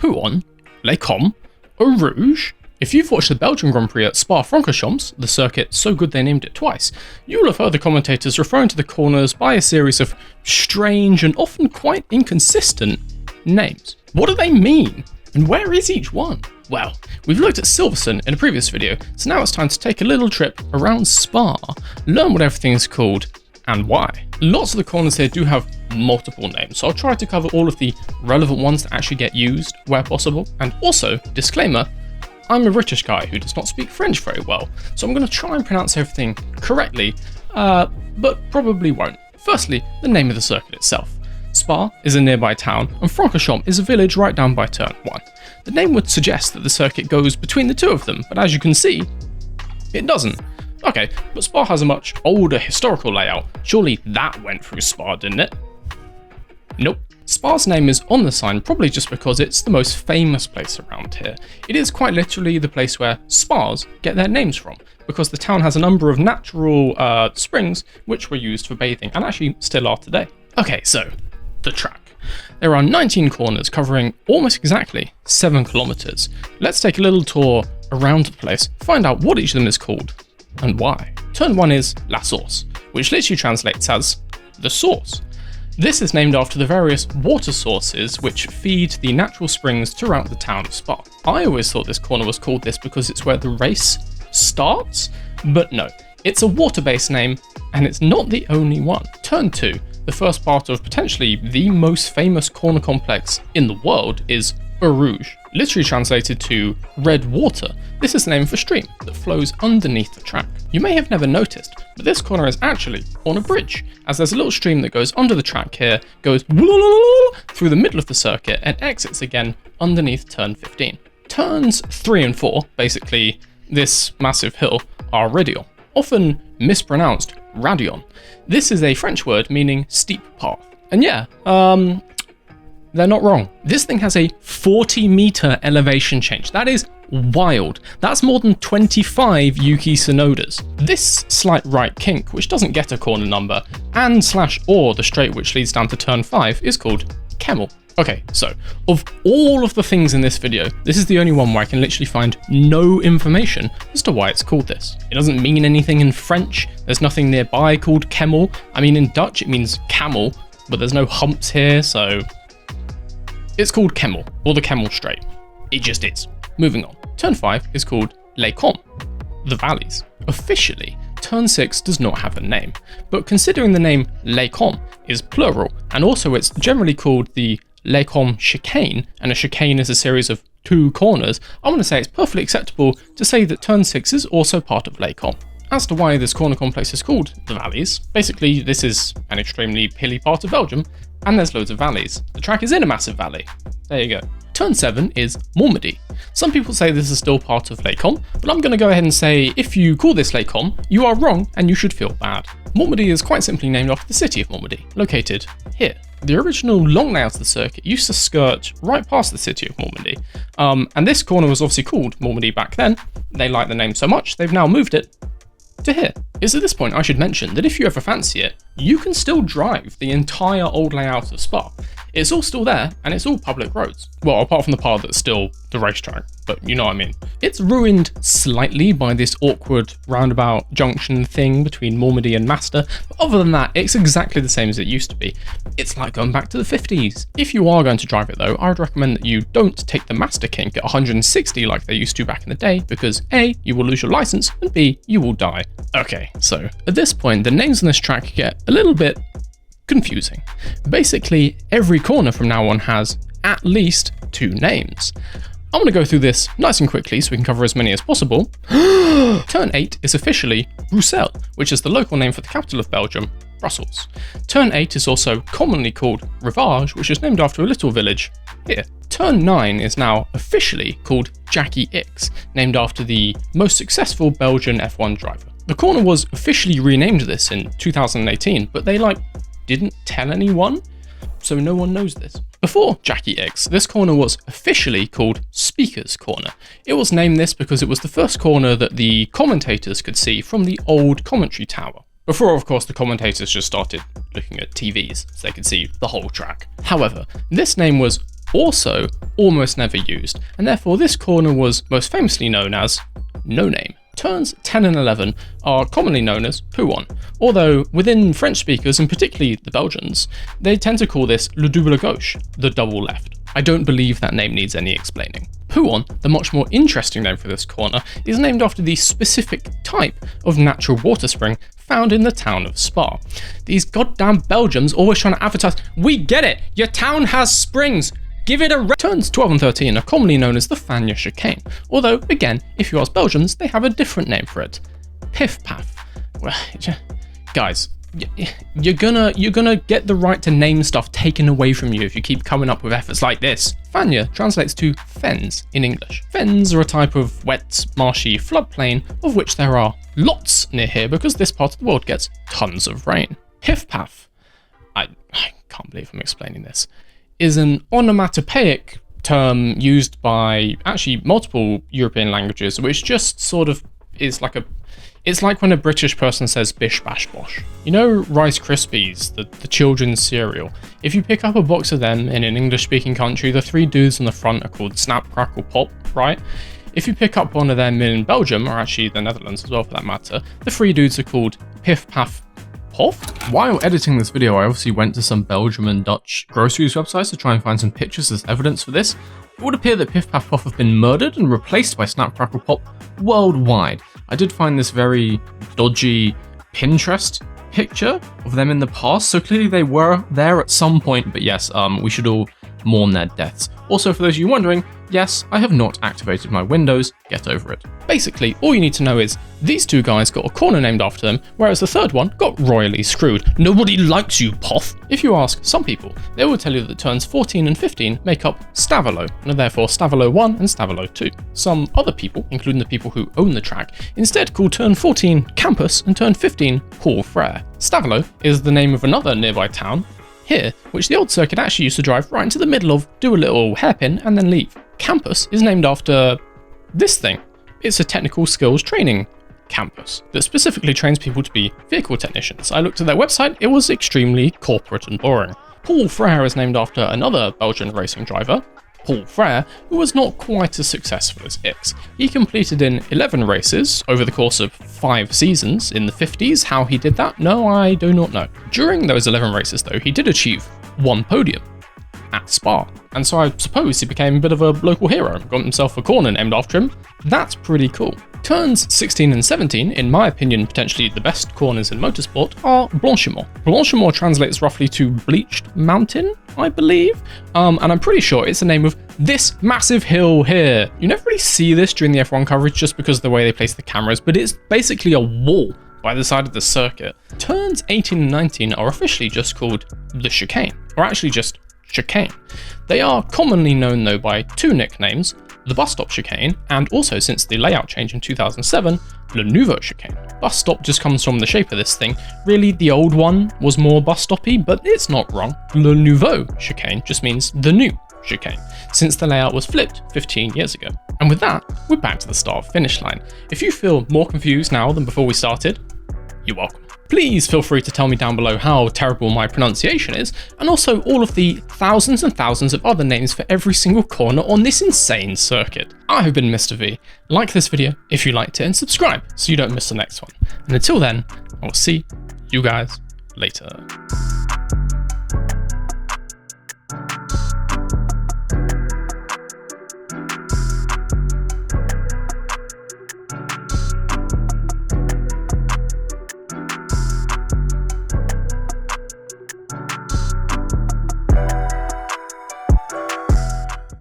Pouhon, Les Combes, Eau Rouge. If you've watched the Belgian Grand Prix at Spa-Francorchamps, the circuit so good they named it twice, you'll have heard the commentators referring to the corners by a series of strange and often quite inconsistent names. What do they mean? And where is each one? Well, we've looked at Silverstone in a previous video, so now it's time to take a little trip around Spa, learn what everything is called, and why. Lots of the corners here do have multiple names, so I'll try to cover all of the relevant ones that actually get used where possible. And also, disclaimer, I'm a British guy who does not speak French very well, so I'm going to try and pronounce everything correctly, but probably won't. Firstly, the name of the circuit itself. Spa is a nearby town, and Francorchamps is a village right down by turn 1. The name would suggest that the circuit goes between the two of them, but as you can see, it doesn't. Okay, but Spa has a much older historical layout. Surely that went through Spa, didn't it? Nope. Spa's name is on the sign probably just because it's the most famous place around here. It is quite literally the place where spas get their names from, because the town has a number of natural springs which were used for bathing, and actually still are today. Okay, so, the track. There are 19 corners covering almost exactly 7 kilometers. Let's take a little tour around the place, find out what each of them is called, and why. Turn 1 is La Source, which literally translates as the source. This is named after the various water sources which feed the natural springs throughout the town of Spa. I always thought this corner was called this because it's where the race starts, but no, it's a water-based name, and it's not the only one. Turn 2, the first part of potentially the most famous corner complex in the world, is Eau Rouge, literally translated to red water. This is the name of a stream that flows underneath the track. You may have never noticed, but this corner is actually on a bridge, as there's a little stream that goes under the track here, goes through the middle of the circuit, and exits again underneath turn 15. Turns 3 and 4, basically this massive hill, are Raidillon, often mispronounced Raidillon. This is a French word meaning steep path. And yeah, they're not wrong. This thing has a 40-meter elevation change. That is wild. That's more than 25 Yuki Tsunodas. This slight right kink, which doesn't get a corner number, and /or the straight which leads down to turn 5, is called Kemmel. Okay, so, of all of the things in this video, this is the only one where I can literally find no information as to why it's called this. It doesn't mean anything in French, there's nothing nearby called Kemmel. I mean, in Dutch it means camel, but there's no humps here, so it's called Kemmel, or the Kemmel Straight. It just is. Moving on. Turn 5 is called Les Combes, the valleys. Officially, turn 6 does not have a name, but considering the name Les Combes is plural, and also it's generally called the Les Combes Chicane, and a chicane is a series of 2 corners, I'm going to say it's perfectly acceptable to say that turn 6 is also part of Les Combes. As to why this corner complex is called the valleys, basically this is an extremely hilly part of Belgium, and there's loads of valleys. The track is in a massive valley. There you go. Turn 7 is Malmedy. Some people say this is still part of Les Combes, but I'm going to go ahead and say if you call this Les Combes, you are wrong and you should feel bad. Malmedy is quite simply named after the city of Malmedy, located here. The original long layout of the circuit used to skirt right past the city of Malmedy, and this corner was obviously called Malmedy back then. They like the name so much, they've now moved it to here. It's at this point I should mention that if you ever fancy it, you can still drive the entire old layout of Spa. It's all still there, and it's all public roads. Well, apart from the part that's still the racetrack, but you know what I mean. It's ruined slightly by this awkward roundabout junction thing between Malmedy and Master, but other than that, it's exactly the same as it used to be. It's like going back to the 50s. If you are going to drive it though, I would recommend that you don't take the Master kink at 160 like they used to back in the day, because A, you will lose your license, and B, you will die. Okay, so at this point, the names on this track get a little bit confusing. Basically, every corner from now on has at least 2 names. I'm going to go through this nice and quickly so we can cover as many as possible. Turn 8 is officially Bruxelles, which is the local name for the capital of Belgium, Brussels. Turn 8 is also commonly called Rivage, which is named after a little village here. Turn 9 is now officially called Jacky Ickx, named after the most successful Belgian F1 driver. The corner was officially renamed this in 2018, but they didn't tell anyone, so no one knows this. Before Jacky Ickx, this corner was officially called Speaker's Corner. It was named this because it was the first corner that the commentators could see from the old commentary tower. Before, of course, the commentators just started looking at TVs so they could see the whole track. However, this name was also almost never used, and therefore this corner was most famously known as No Name. Turns 10 and 11 are commonly known as Pouhon, although within French speakers, and particularly the Belgians, they tend to call this le double gauche, the double left. I don't believe that name needs any explaining. Pouhon, the much more interesting name for this corner, is named after the specific type of natural water spring found in the town of Spa. These goddamn Belgians always trying to advertise, we get it, your town has springs, give it a Turns 12 and 13 are commonly known as the Fagnes Chicane, although, again, if you ask Belgians, they have a different name for it. Pif Paf. Well, guys, you're gonna get the right to name stuff taken away from you if you keep coming up with efforts like this. Fagnes translates to fens in English. Fens are a type of wet, marshy floodplain, of which there are lots near here because this part of the world gets tons of rain. Pif Paf, I can't believe I'm explaining this, is an onomatopoeic term used by actually multiple European languages, which just sort of is like it's like when a British person says bish bash bosh. You know Rice Krispies, the children's cereal? If you pick up a box of them in an English speaking country, the three dudes on the front are called Snap, Crackle, Pop, right? If you pick up one of them in Belgium, or actually the Netherlands as well for that matter, the three dudes are called Pif Paf, Pof? While editing this video, I obviously went to some Belgium and Dutch groceries websites to try and find some pictures as evidence for this. It would appear that Pif Paf Pof have been murdered and replaced by Snap Crackle Pop worldwide. I did find this very dodgy Pinterest picture of them in the past, so clearly they were there at some point, but yes, we should all mourn their deaths. Also, for those of you wondering, yes, I have not activated my Windows, get over it. Basically, all you need to know is these two guys got a corner named after them, whereas the third one got royally screwed. Nobody likes you, Pof. If you ask some people, they will tell you that turns 14 and 15 make up Stavelot, and are therefore Stavelot 1 and Stavelot 2. Some other people, including the people who own the track, instead call turn 14 Campus and turn 15 Paul Frere. Stavelot is the name of another nearby town here, which the old circuit actually used to drive right into the middle of, do a little hairpin, and then leave. Campus is named after this thing. It's a technical skills training campus that specifically trains people to be vehicle technicians. I looked at their website, it was extremely corporate and boring. Paul Frere is named after another Belgian racing driver, Paul Frere, who was not quite as successful as Ickx. He completed in 11 races over the course of 5 seasons in the 50s. How he did that? No, I do not know. During those 11 races though, he did achieve 1 podium at Spa, and so I suppose he became a bit of a local hero, got himself a corner named after him. That's pretty cool. Turns 16 and 17, in my opinion potentially the best corners in motorsport, are Blanchimont. Blanchimont translates roughly to bleached mountain, I believe, and I'm pretty sure it's the name of this massive hill here. You never really see this during the F1 coverage just because of the way they place the cameras, but it's basically a wall by the side of the circuit. Turns 18 and 19 are officially just called the Chicane, or actually just Chicane. They are commonly known though by 2 nicknames, the bus stop chicane, and also since the layout change in 2007, le nouveau chicane. Bus stop just comes from the shape of this thing. Really, the old one was more bus stoppy, but it's not wrong. Le nouveau chicane just means the new chicane, since the layout was flipped 15 years ago. And with that, we're back to the start finish line. If you feel more confused now than before we started, you're welcome. Please feel free to tell me down below how terrible my pronunciation is, and also all of the thousands and thousands of other names for every single corner on this insane circuit. I have been Mr. V. Like this video if you liked it, and subscribe so you don't miss the next one. And until then, I will see you guys later.